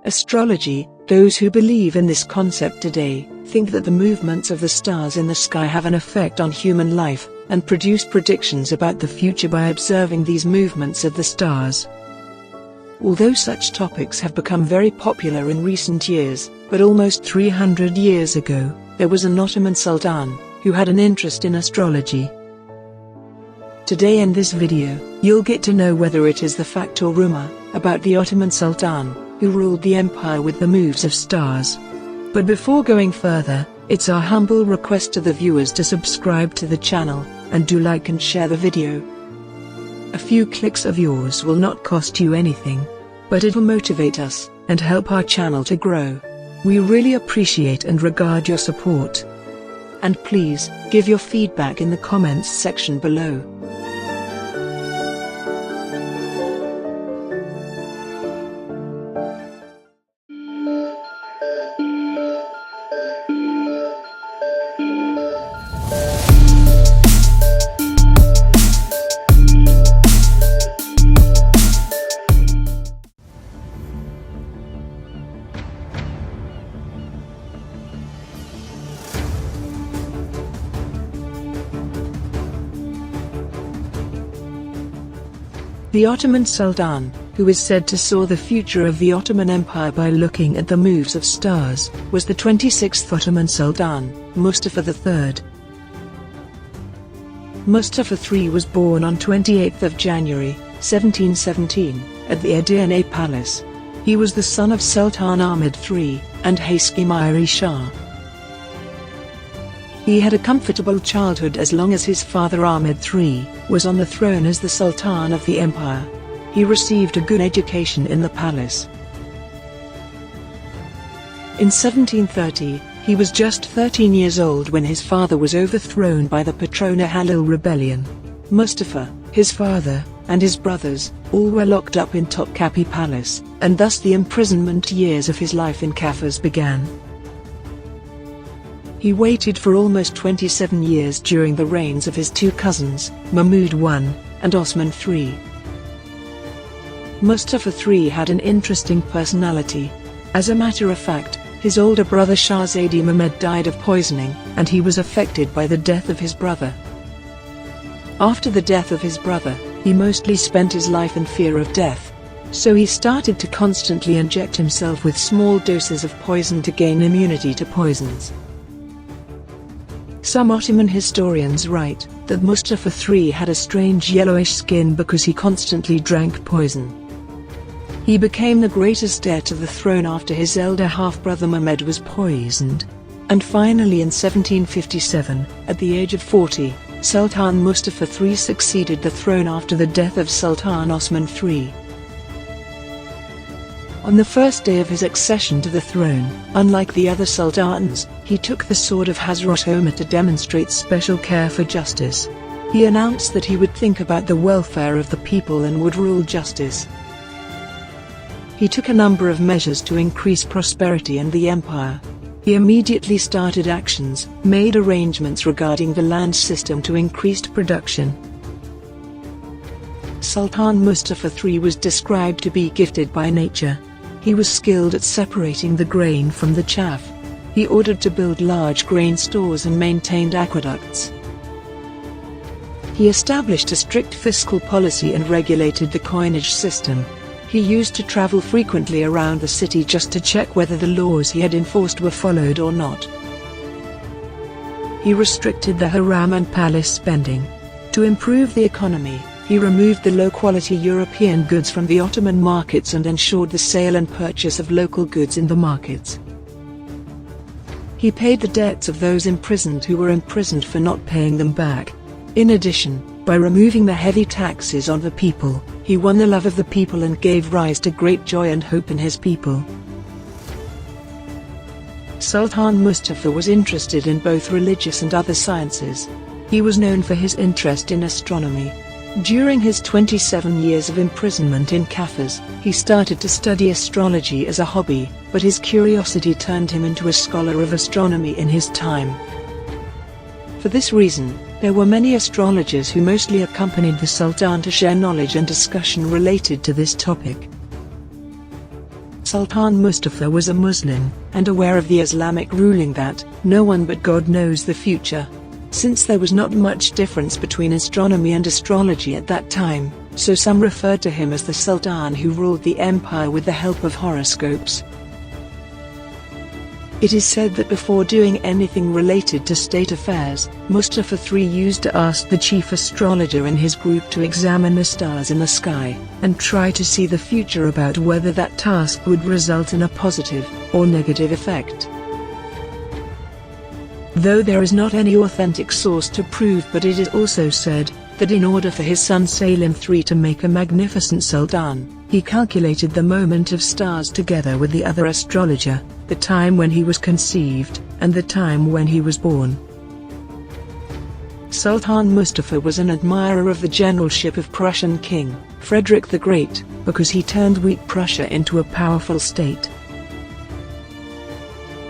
Astrology. Those who believe in this concept today think that the movements of the stars in the sky have an effect on human life, and produce predictions about the future by observing these movements of the stars. Although such topics have become very popular in recent years, but almost 300 years ago, there was an Ottoman Sultan who had an interest in astrology. Today in this video, you'll get to know whether it is the fact or rumor about the Ottoman Sultan who ruled the empire with the moves of stars. But before going further, it's our humble request to the viewers to subscribe to the channel, and do like and share the video. A few clicks of yours will not cost you anything, but it'll motivate us and help our channel to grow. We really appreciate and regard your support. And please, give your feedback in the comments section below. The Ottoman Sultan, who is said to saw the future of the Ottoman Empire by looking at the moves of stars, was the 26th Ottoman Sultan, Mustafa III. Mustafa III was born on 28th of January, 1717, at the Edirne Palace. He was the son of Sultan Ahmed III and Haskimiri Shah. He had a comfortable childhood as long as his father Ahmed III was on the throne as the Sultan of the empire. He received a good education in the palace. In 1730, he was just 13 years old when his father was overthrown by the Petrona Halil rebellion. Mustafa, his father, and his brothers, all were locked up in Topkapi Palace, and thus the imprisonment years of his life in Kafkas began. He waited for almost 27 years during the reigns of his two cousins, Mahmud I and Osman III. Mustafa III had an interesting personality. As a matter of fact, his older brother Shahzadi Mehmed died of poisoning, and he was affected by the death of his brother. After the death of his brother, he mostly spent his life in fear of death, so he started to constantly inject himself with small doses of poison to gain immunity to poisons. Some Ottoman historians write that Mustafa III had a strange yellowish skin because he constantly drank poison. He became the greatest heir to the throne after his elder half-brother Mehmed was poisoned. And finally in 1757, at the age of 40, Sultan Mustafa III succeeded the throne after the death of Sultan Osman III. On the first day of his accession to the throne, unlike the other sultans, he took the sword of Hazrat Omar to demonstrate special care for justice. He announced that he would think about the welfare of the people and would rule justice. He took a number of measures to increase prosperity in the empire. He immediately started actions, made arrangements regarding the land system to increased production. Sultan Mustafa III was described to be gifted by nature. He was skilled at separating the grain from the chaff. He ordered to build large grain stores and maintained aqueducts. He established a strict fiscal policy and regulated the coinage system. He used to travel frequently around the city just to check whether the laws he had enforced were followed or not. He restricted the haram and palace spending. To improve the economy, he removed the low-quality European goods from the Ottoman markets and ensured the sale and purchase of local goods in the markets. He paid the debts of those imprisoned who were imprisoned for not paying them back. In addition, by removing the heavy taxes on the people, he won the love of the people and gave rise to great joy and hope in his people. Sultan Mustafa was interested in both religious and other sciences. He was known for his interest in astronomy. During his 27 years of imprisonment in Kafkas, he started to study astrology as a hobby, but his curiosity turned him into a scholar of astronomy in his time. For this reason, there were many astrologers who mostly accompanied the Sultan to share knowledge and discussion related to this topic. Sultan Mustafa was a Muslim, and aware of the Islamic ruling that no one but God knows the future. Since there was not much difference between astronomy and astrology at that time, so some referred to him as the Sultan who ruled the empire with the help of horoscopes. It is said that before doing anything related to state affairs, Mustafa III used to ask the chief astrologer in his group to examine the stars in the sky, and try to see the future about whether that task would result in a positive or negative effect. Though there is not any authentic source to prove, but it is also said that in order for his son Salim III to make a magnificent sultan, he calculated the moment of stars together with the other astrologer, the time when he was conceived, and the time when he was born. Sultan Mustafa was an admirer of the generalship of Prussian King Frederick the Great, because he turned weak Prussia into a powerful state.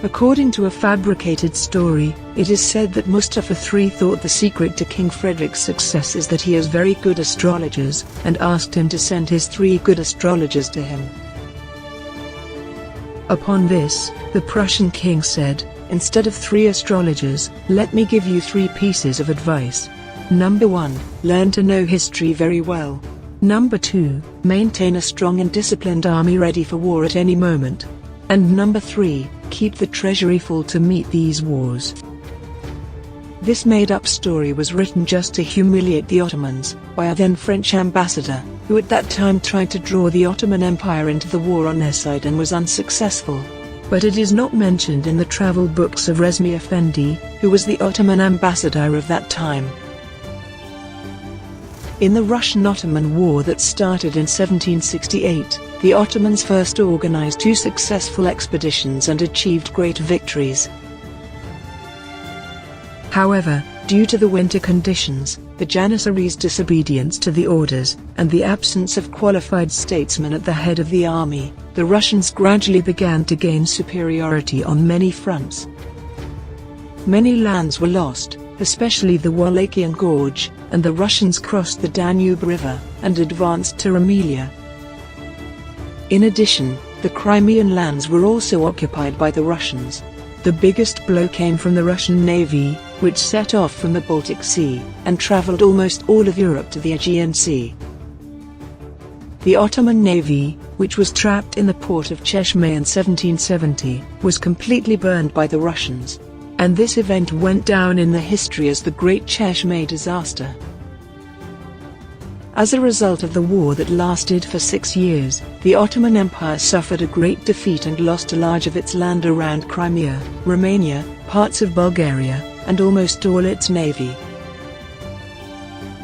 According to a fabricated story, it is said that Mustafa III thought the secret to King Frederick's success is that he has very good astrologers, and asked him to send his 3 good astrologers to him. Upon this, the Prussian king said, "Instead of 3 astrologers, let me give you 3 pieces of advice. Number 1, learn to know history very well. Number 2, maintain a strong and disciplined army ready for war at any moment. And number 3, keep the treasury full to meet these wars." This made-up story was written just to humiliate the Ottomans, by a then French ambassador, who at that time tried to draw the Ottoman Empire into the war on their side and was unsuccessful. But it is not mentioned in the travel books of Resmi Effendi, who was the Ottoman ambassador of that time. In the Russian-Ottoman War that started in 1768, the Ottomans first organized 2 successful expeditions and achieved great victories. However, due to the winter conditions, the Janissaries' disobedience to the orders, and the absence of qualified statesmen at the head of the army, the Russians gradually began to gain superiority on many fronts. Many lands were lost, especially the Wallachian Gorge, and the Russians crossed the Danube River and advanced to Rumelia. In addition, the Crimean lands were also occupied by the Russians. The biggest blow came from the Russian Navy, which set off from the Baltic Sea, and traveled almost all of Europe to the Aegean Sea. The Ottoman Navy, which was trapped in the port of Cheshme in 1770, was completely burned by the Russians. And this event went down in the history as the Great Cheshme Disaster. As a result of the war that lasted for 6 years, the Ottoman Empire suffered a great defeat and lost a large of its land around Crimea, Romania, parts of Bulgaria, and almost all its navy.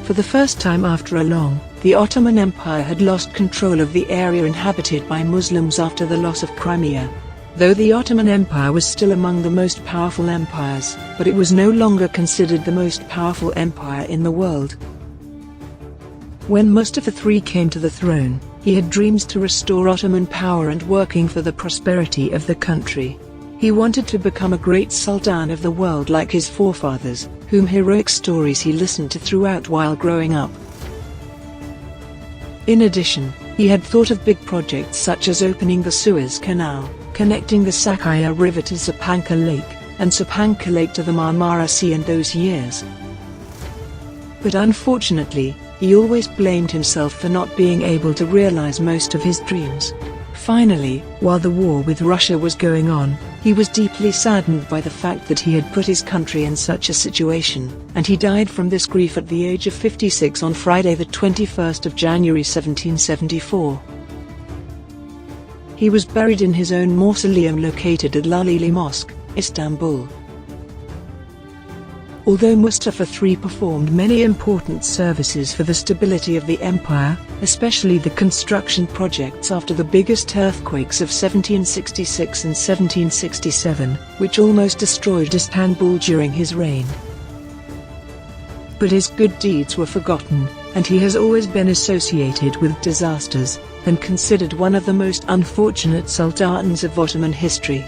For the first time after a long, the Ottoman Empire had lost control of the area inhabited by Muslims after the loss of Crimea. Though the Ottoman Empire was still among the most powerful empires, but it was no longer considered the most powerful empire in the world. When Mustafa III came to the throne, he had dreams to restore Ottoman power and working for the prosperity of the country. He wanted to become a great sultan of the world like his forefathers, whom heroic stories he listened to throughout while growing up. In addition, he had thought of big projects such as opening the Suez Canal, connecting the Sakhaya River to Sapanka Lake, and Sapanka Lake to the Marmara Sea in those years. But unfortunately, he always blamed himself for not being able to realize most of his dreams. Finally, while the war with Russia was going on, he was deeply saddened by the fact that he had put his country in such a situation, and he died from this grief at the age of 56 on Friday the 21st of January 1774. He was buried in his own mausoleum located at Lalili Mosque, Istanbul. Although Mustafa III performed many important services for the stability of the empire, especially the construction projects after the biggest earthquakes of 1766 and 1767, which almost destroyed Istanbul during his reign. But his good deeds were forgotten, and he has always been associated with disasters, and considered one of the most unfortunate sultans of Ottoman history.